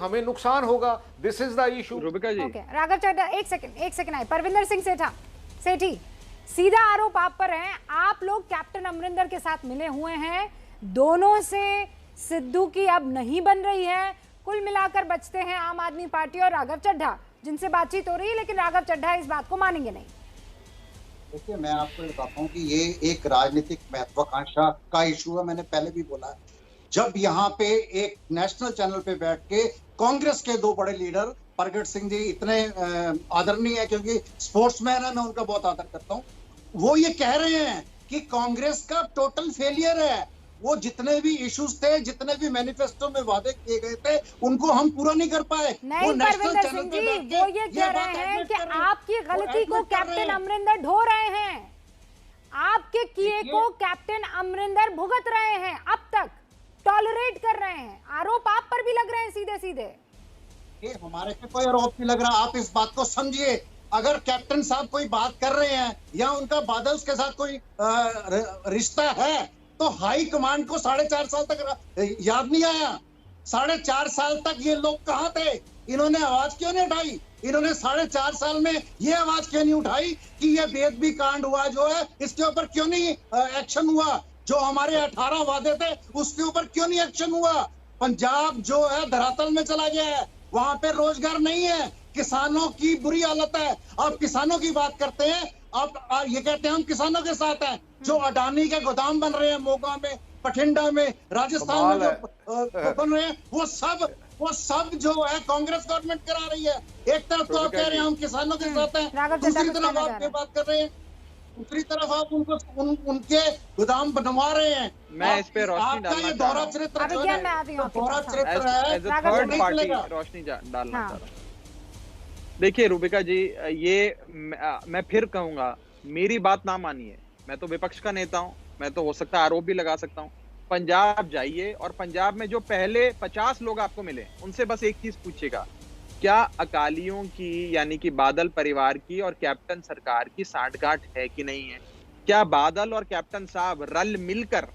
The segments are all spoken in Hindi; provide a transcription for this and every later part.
हमें नुकसान होगा। This is the issue. Rubika ji, Raghav Chadha, एक सेकंड आए। परविंदर सिंह सेठी, सीधा आरोप आप पर है। आप लोग कैप्टन अमरिंदर के साथ मिले हुए हैं, दोनों से सिद्धू की अब नहीं बन रही है। कुल मिलाकर बचते हैं आम आदमी पार्टी और राघव चड्ढा, जिनसे बातचीत हो रही है, लेकिन राघव चड्ढा इस बात को मानेंगे नहीं। देखिए, मैं आपको बताता हूँ कि ये एक राजनीतिक महत्वाकांक्षा का इशू है। मैंने पहले भी बोला, जब यहाँ पे एक नेशनल चैनल पे बैठ के कांग्रेस के दो बड़े लीडर, प्रगट सिंह जी इतने आदरणीय है क्योंकि स्पोर्ट्समैन है, मैं उनका बहुत आदर करता हूँ, वो ये कह रहे हैं कि कांग्रेस का टोटल फेलियर है। वो जितने भी इश्यूज थे, जितने भी मैनिफेस्टो में वादे किए गए थे, उनको हम पूरा नहीं कर पाए। नहीं परविंदर सिंह जी, वो ये कह रहे हैं कि आपकी गलती को कैप्टन अमरिंदर ढो रहे हैं, आपके किए को कैप्टन अमरिंदर भुगत रहे हैं, अब तक टॉलरेट कर रहे हैं। आरोप आप पर भी लग रहे हैं सीधे सीधे। ये हमारे पे कोई आरोप नहीं लग रहा, आप इस बात को समझिए। अगर कैप्टन साहब कोई बात कर रहे हैं या उनका बादल के साथ कोई रिश्ता है, तो हाई कमांड को 4.5 साल तक याद नहीं आया? 4.5 साल तक ये लोग कहाँ थे? इन्होंने आवाज क्यों नहीं उठाई? इन्होंने 4.5 साल में ये आवाज क्यों नहीं उठाई कि ये बेदबी कांड हुआ जो है, इसके ऊपर क्यों नहीं एक्शन हुआ? जो हमारे 18 वादे थे उसके ऊपर क्यों नहीं एक्शन हुआ? पंजाब जो है धरातल में चला गया है, वहां पे रोजगार नहीं है, किसानों की बुरी हालत है। आप किसानों की बात करते हैं, आप ये कहते हैं हम किसानों के साथ हैं। जो अडानी के गोदाम बन रहे हैं मोगा में, बठिंडा में, राजस्थान में जो बन रहे हैं, वो सब जो है कांग्रेस गवर्नमेंट करा रही है। एक तरफ तो आप कह रहे हैं हम किसानों के साथ हैं, दूसरी तरफ आप ये बात कर रहे हैं, दूसरी तरफ आप उनके गोदाम बनवा रहे हैं। मैं इस पे रोशनी डालना चाह रहा हूं। दोहरा चरित्र है, थर्ड पार्टी रोशनी डालना चाह रहा हूं। देखिए रूबिका जी, ये मैं फिर कहूंगा, मेरी बात ना मानिए, मैं तो विपक्ष का नेता हूं, मैं तो हो सकता है आरोप भी लगा सकता हूं। पंजाब जाइए और पंजाब में जो पहले 50 लोग आपको मिले, उनसे बस एक चीज पूछिएगा, क्या अकालियों की यानी कि बादल परिवार की और कैप्टन सरकार की सांठगांठ है कि नहीं है? क्या बादल और कैप्टन साहब रल मिलकर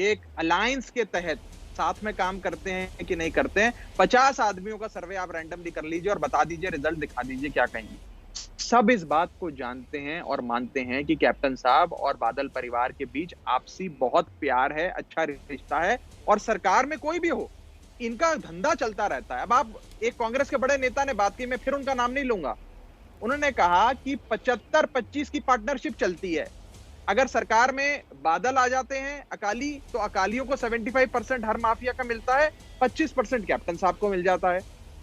एक अलायंस के तहत साथ में काम करते हैं कि नहीं करते हैं? 50 आदमियों का सर्वे आप रैंडमली कर लीजिए और बता दीजिए, रिजल्ट दिखा दीजिए, क्या कहेंगे? सब इस बात को जानते हैं और मानते हैं कि कैप्टन साहब और बादल परिवार के बीच आपसी बहुत प्यार है, अच्छा रिश्ता है, और सरकार में कोई भी हो, इनका धंधा चलता रहता है। अब आप, एक कांग्रेस के बड़े नेता ने बात की, मैं फिर उनका नाम नहीं लूंगा, उन्होंने कहा कि 75-25 की पार्टनरशिप चलती है। अगर सरकार में बादल आ जाते हैं अकाली, तो अकालियों को 75% हर माफिया का मिलता है, 25% कैप्टन साहब को मिल जाता है।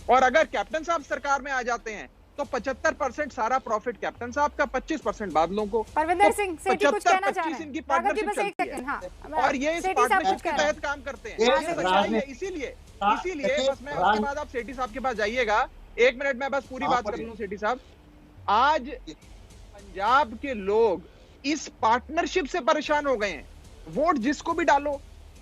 और अगर कैप्टन साहब सरकार में आ जाते हैं तो 75% सारा प्रॉफिट कैप्टन साहब का, 25% बादलों को। परविंदर सिंह सेठी कुछ कहना चाह रहे हैं? इनकी पार्टनरशिप चलती है और ये इस पार्टनरशिप के तहत काम करते हैं। इसीलिए बस मैं, उसके बाद आप सेठी साहब के पास जाइएगा। 1 मिनट में बस पूरी बात कर लूं। सेठी साहब, आज पंजाब के लोग इस पार्टनरशिप से परेशान हो गए हैं। वोट जिसको भी डालो,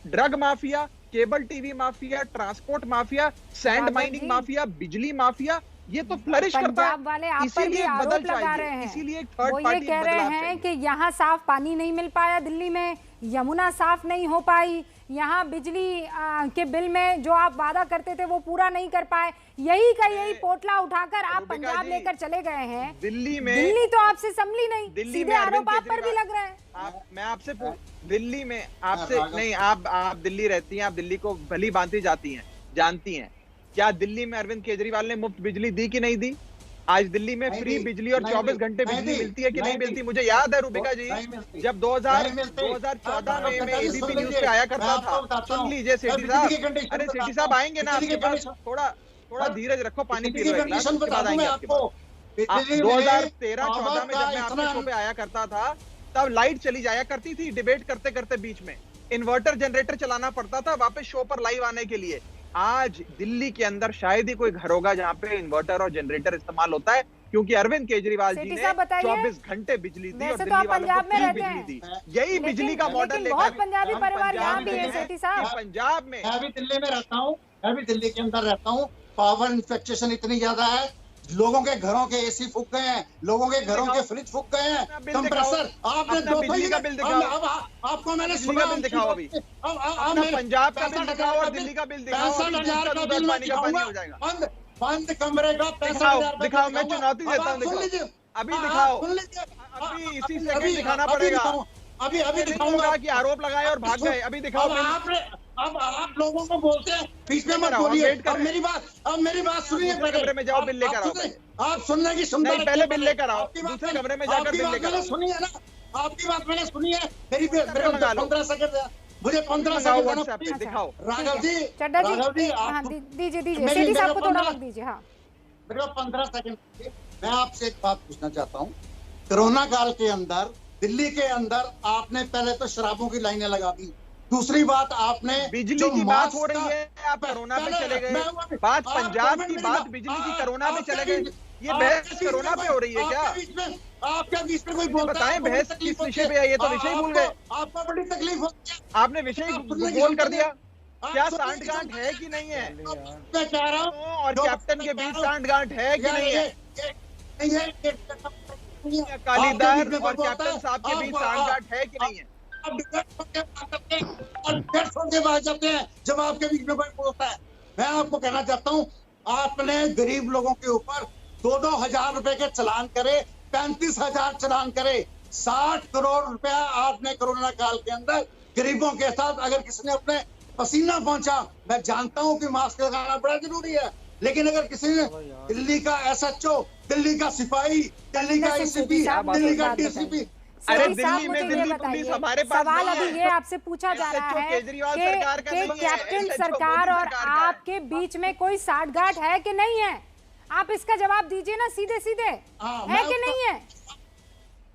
drug mafia, cable TV mafia, transport mafia, sand mining mafia, बिजली माफिया, ये तो फ्लरिश करता है। पंजाब वाले आप पर भी आरोप लगा रहे हैं, इसीलिए एक थर्ड वो पार्टी ये कह रहे हैं कि यहाँ साफ पानी नहीं मिल पाया, दिल्ली में यमुना साफ नहीं हो पाई, यहाँ बिजली के बिल में जो आप वादा करते थे वो पूरा नहीं कर पाए। यही का यही पोटला उठाकर आप पंजाब लेकर चले गए हैं। दिल्ली तो आपसे संभली नहीं, सीधे आरोप आप पर भी लग रहे हैं। मैं आपसे दिल्ली में आपसे नहीं, आप दिल्ली रहती हैं, आप दिल्ली को भली भांति जानती हैं। क्या दिल्ली में अरविंद केजरीवाल ने मुफ्त बिजली दी कि नहीं दी? आज दिल्ली में फ्री बिजली और 24 घंटे बिजली मिलती है कि नहीं मिलती? मुझे याद है रूबिका जी, जब 2014 में मैं एबीपी न्यूज पे आया करता था। सुन लीजिए सेठी साहब, अरे सेठी साहब आएंगे ना आपके पास, थोड़ा धीरज रखो, पानी पी लो, उसके बाद आएंगे आपके पास। 2013-14 में जब मैं आपके शो पे आया करता था, तब लाइट चली जाया करती थी डिबेट करते करते, बीच में इन्वर्टर जनरेटर चलाना पड़ता था वापस शो पर लाइव आने के लिए। आज दिल्ली के अंदर शायद ही कोई घर होगा जहां पे इन्वर्टर और जनरेटर इस्तेमाल होता है, क्योंकि अरविंद केजरीवाल जी ने 24 घंटे बिजली दी और दिल्ली वालों को फ्री बिजली दी। यही बिजली का मॉडल लेकर पंजाबी परिवार यहाँ भी है सेठी साहब। पंजाब में, मैं भी दिल्ली में रहता हूँ, मैं भी दिल्ली के अंदर रहता हूँ। पावर इन्फ्लेक्शन इतनी ज्यादा है, लोगों के घरों के एसी फूक गए हैं, लोगों के घरों के फ्रिज फूक गए हैं, कंप्रेसर आपने अपना बिजली का बिल दिखाओ। आपको मैंने बिजली सुना का बिल दिखाओ अभी। अपना पंजाब का बिल दिखाओ और दिल्ली का बिल दिखाओ। 65,000 का बिल मैं दिखाऊंगा। हो जाएगा। बंद कमरे का 65,000 दिखाओ, मैं चुनौती देता हूँ, सुन लीजिए, अभी दिखाओ। सुन लीजिए, अभी इसी सेकंड दिखाना पड़ेगा। अभी दिखाऊंगा कि आरोप लगाए और भाग गए। अभी दिखाओ। अब आप लोगों को बोलते हैं, बीच में मत बोलिए। अब मेरी बात सुनिए। कमरे में जाओ, बिल लेकर आओ। आप सुनने की क्षमता नहीं, पहले बिल लेकर आओ। आपकी बात दूसरे कमरे में जाकर बिल लेकर आओ। सुनिए ना, आपकी बात मैंने सुनी है। मेरे को 15 सेकंड, मुझे 15 सेकंड व्हाट्सएप पे दिखाओ। राघव जी, चड्डा जी, राघव जी, हाँ, आप दीजिए सेठी साहब को थोड़ा वक्त दीजिए। हाँ, मेरे को 15 सेकंड। मैं आपसे एक बात पूछना चाहता हूँ। कोरोना काल के अंदर दिल्ली के अंदर आपने पहले तो शराबों की लाइनें लगा दी। दूसरी बात, आपने बिजली की बात हो रही है, आप कोरोना पे चले गए। बात पंजाब की, बात बिजली की, कोरोना पे चले गए। ये बहस कोरोना पे हो रही है क्या? आपके बीच में कोई बोलता बताएं बहस किस विषय पे है? ये तो विषय भूल गए। आपको बड़ी तकलीफ होती है। आपने विषय गोल कर दिया। क्या सांठगांठ है कि नहीं है? मैं कह रहा हूँ, और कैप्टन के बीच सांठगांठ है कि नहीं है? अकालीदल और कैप्टन साहब के बीच सांठगांठ है कि नहीं है? बात जाते हैं जब आपके बीच में कोई बोलता है। मैं आपको कहना चाहता हूँ, आपने गरीब लोगों के ऊपर 2-2 हजार रुपए के चालान करे, 35,000 चालान करे। 60 करोड़ रुपया आपने कोरोना काल के अंदर गरीबों के साथ, अगर किसी ने अपने पसीना पहुंचा, मैं जानता हूं कि मास्क लगाना बड़ा जरूरी है, लेकिन अगर किसी ने दिल्ली का SHO, दिल्ली का सिपाही, दिल्ली का ACP, दिल्ली का DCP, अरे दिल्ली में दिल्ली पुलिस हमारे पास सवाल नहीं अभी ये आपसे पूछा जा रहा है केजरीवाल सरकार का कि नहीं है, कैप्टन SHO सरकार और सरकार का है। आपके बीच में कोई साठगांठ है कि नहीं है? आप इसका जवाब दीजिए ना सीधे सीधे, है कि नहीं है?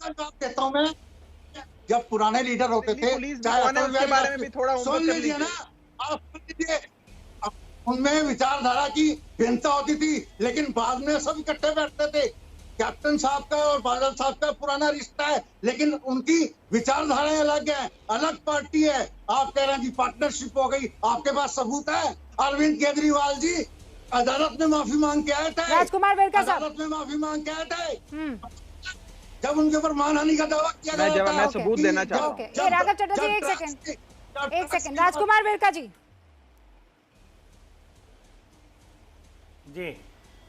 जवाब देता हूं मैं। जब पुराने लीडर होते थे, उसके बारे में भी थोड़ा सुन लीजिए ना, आप सुन लीजिए। उनमें विचारधारा की भिन्नता होती थी, लेकिन बाद में सब इकट्ठे बैठते थे। कैप्टन साहब का और बादल साहब का पुराना रिश्ता है, लेकिन उनकी विचारधाराएं अलग है, अलग पार्टी है। आप कह रहे हैं जी पार्टनरशिप हो गई, आपके पास सबूत है? अरविंद केजरीवाल जी अदालत में माफी मांग के आए थे। राजकुमार वेरका साहब अदालत में माफी मांग के आए थे जब उनके ऊपर मानहानि का दावा किया गया था। मैं सबूत देना चाहता हूँ। ओके, राघव चड्डा जी एक सेकंड, राजकुमार वेरका जी जी,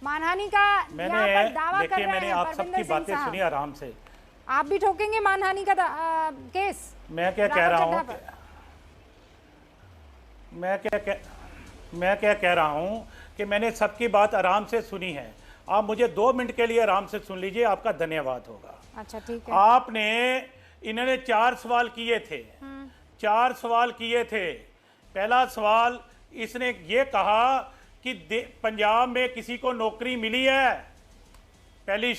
मानहानि का यहाँ पर दावा कर रहे मैंने हैं आप सबकी परविंदर सिंह बातें साहब। सुनी आराम से। आप भी ठोकेंगे मानहानि का केस? मैं क्या कह रहा हूँ, मैं क्या कह रहा हूँ कि मैंने सबकी बात आराम से सुनी है। आप मुझे 2 मिनट के लिए आराम से सुन लीजिए, आपका धन्यवाद होगा। अच्छा ठीक है। आपने, इन्होंने 4 सवाल किए थे, 4 सवाल किए थे। पहला सवाल इसने ये कहा कि पंजाब में किसी को नौकरी मिली है, पहली